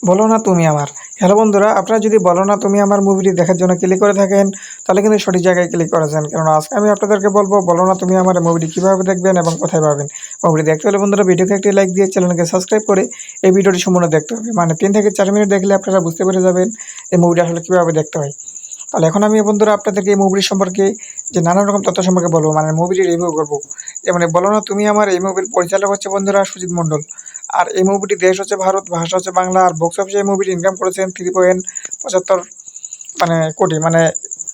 বলো না তুমি আমার। হ্যালো বন্ধুরা, আপনারা যদি বলো না তুমি আমার মুভিটি দেখার জন্য ক্লিক করে থাকেন, তাহলে কিন্তু সঠিক জায়গায় ক্লিক করেছেন। কেননা আজকে আমি আপনাদেরকে বলবো বলো না তুমি আমার মুভিটি কীভাবে দেখবেন এবং কোথায় পাবেন। মুভিটি দেখতে হলে বন্ধুরা ভিডিওকে একটি লাইক দিয়ে চ্যানেলকে সাবস্ক্রাইব করে এই ভিডিওটি সম্পূর্ণ দেখতে হবে। মানে 3 থেকে 4 মিনিট দেখলে আপনারা বুঝতে পেরে যাবেন এই মুভিটা আসলে কীভাবে দেখতে হয়। তাহলে এখন আমি বন্ধুরা আপনাদেরকে এই মুভির সম্পর্কে যে নানান রকম তথ্য সম্পর্কে বলবো, মানে মুভিটি রিভিউ করবো। যেমন বলো না তুমি আমার এই মুভির পরিচালক হচ্ছে বন্ধুরা সুজিত মণ্ডল। আর এই মুভিটি দেশ হচ্ছে ভারত, ভাষা হচ্ছে বাংলা। আর বক্স অফিসে এই মুভিটি ইনকাম করেছেন 3.75 কোটি, মানে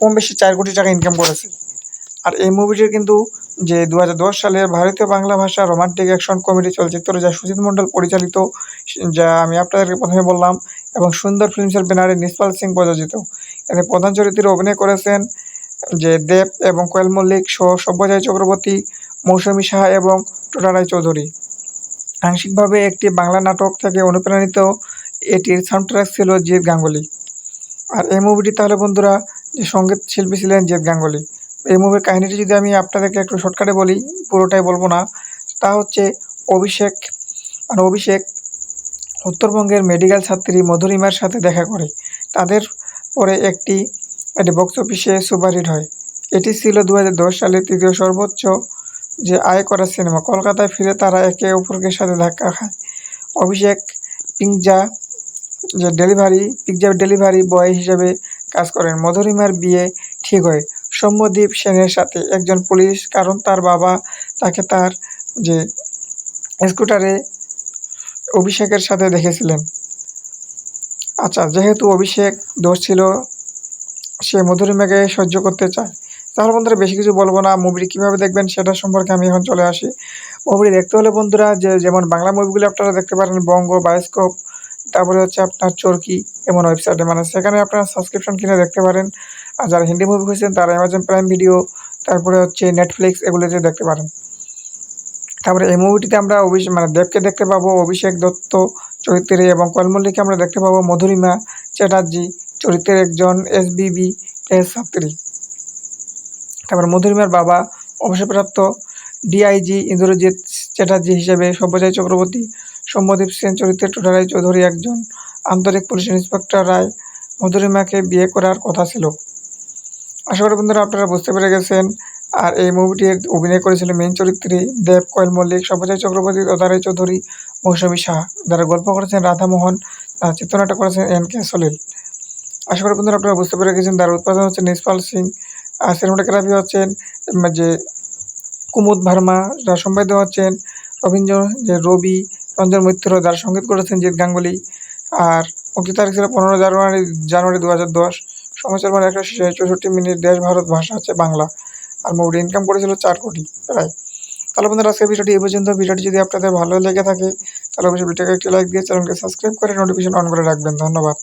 কম বেশি 4 কোটি টাকা ইনকাম করেছে। আর এই মুভিটির কিন্তু যে 2010 সালে ভারতীয় বাংলা ভাষা রোমান্টিক অ্যাকশন কমেডি চলচ্চিত্র, যা সুজিত মণ্ডল পরিচালিত, যা আমি আপনাদেরকে প্রথমে বললাম, এবং সুন্দর ফিল্মসের ব্যানারে নিসপাল সিং প্রযোজিত। এতে প্রধান চরিত্রে অভিনয় করেছেন যে দেব এবং কোয়েল মল্লিক সহ সব্যসাচী চক্রবর্তী, মৌসুমী সাহা এবং টোটা রায়চৌধুরী। আংশিকভাবে একটি বাংলা নাটক থেকে অনুপ্রাণিত, এটির সাউন্ডট্র্যাক ছিল জিৎ গাঙ্গুলি। আর এই মুভিটি তাহলে বন্ধুরা যে সঙ্গীত শিল্পী ছিলেন জিৎ গাঙ্গুলি। এই মুভির কাহিনীটি যদি আমি আপনাদেরকে একটু শর্টকাটে বলি, পুরোটাই বলবো না, তা হচ্ছে অভিষেক উত্তরবঙ্গের মেডিকেল ছাত্রী মধুরিমার সাথে দেখা করে। তাদের পরে এটি বক্স অফিসে সুপারহিট হয়। এটি ছিল 2010 সালে তৃতীয় সর্বোচ্চ যে আয় করা সিনেমা। কলকাতায় ফিরে তারা একে অপরকে সাথে ধাক্কা খায়। অভিষেক পিৎজা ডেলিভারি বয় হিসেবে কাজ করেন। মধুরিমার বিয়ে ঠিক হয় সৌম্যদীপ সেনের সাথে, একজন পুলিশ, কারণ তার বাবা তাকে তার যে স্কুটারে অভিষেকের সাথে দেখেছিলেন। আচ্ছা, যেহেতু অভিষেক দোষ ছিল, সে মধুরিমাকে সহ্য করতে চায়। তাহলে বন্ধুরা বেশি কিছু বলবো না, মুভিটি কীভাবে দেখবেন সেটা সম্পর্কে আমি এখন চলে আসি। মুভিটি দেখতে হলে বন্ধুরা যেমন বাংলা মুভিগুলো আপনারা দেখতে পারেন বঙ্গ, বায়োস্কোপ, তারপরে হচ্ছে আপনার চরকি এমন ওয়েবসাইটে, মানে সেখানে আপনারা সাবস্ক্রিপশন কিনে দেখতে পারেন। আর যারা হিন্দি মুভি খুঁজছেন তারা অ্যামাজন প্রাইম ভিডিও, তারপরে হচ্ছে নেটফ্লিক্স, এগুলোতে দেখতে পারেন। তারপরে এই মুভিটিতে আমরা দেবকে দেখতে পাবো অভিষেক দত্ত চরিত্রে, এবং কোয়েল মল্লিককে আমরা দেখতে পাবো মধুরিমা চ্যাটার্জি চরিত্রের একজন SBB ছাত্রী। তারপর মধুরিমার বাবা অবসরপ্রাপ্ত DIG ইন্দ্রজিৎ চ্যাটার্জি হিসেবে সব্যসাচী চক্রবর্তী, সৌম্যদীপ সেন চরিত্রে টোটা রায়চৌধুরী একজন আন্তরিক পুলিশ ইন্সপেক্টর রায় মধুরিমাকে বিয়ে করার কথা ছিল। আশা করি বন্ধুরা আপনারা বুঝতে পেরে গেছেন। আর এই মুভিটির অভিনয় করেছিল মেইন চরিত্রে দেব, কোয়েল মল্লিক, সব্যসাচী চক্রবর্তী, টোটা রায়চৌধুরী, মৌসুমী সাহা। যারা গল্প করেছেন রাধামোহন, চিত্রনাট্য করেছেন NK সলিল। আশা করি বন্ধুরা আপনারা বুঝতে পেরে গেছেন। তার উৎপাদন হচ্ছে নিসপাল সিং, আর সিনেমাটোগ্রাফি হচ্ছেন যে কুমুদ ভার্মা, যার সম্পাদক হচ্ছেন রবি রঞ্জন মৈত্র, যার সঙ্গীত করেছেন জিৎ গাঙ্গুলি। আর মুক্তির তারিখ ছিল 15 জানুয়ারি 2010। সময় ছিল 164 মিনিট। দেশ ভারত, ভাষা হচ্ছে বাংলা। আর মুভিটি ইনকাম করেছিল 4 কোটি প্রায়। তাহলে বন্ধুরা আজকের ভিডিওটি এই পর্যন্ত। ভিডিওটি যদি আপনাদের ভালো লেগে থাকে তাহলে অবশ্যই ভিডিওকে একটি লাইক দিয়ে চ্যানেলকে সাবস্ক্রাইব করে নোটিফিকেশন অন করে রাখবেন। ধন্যবাদ।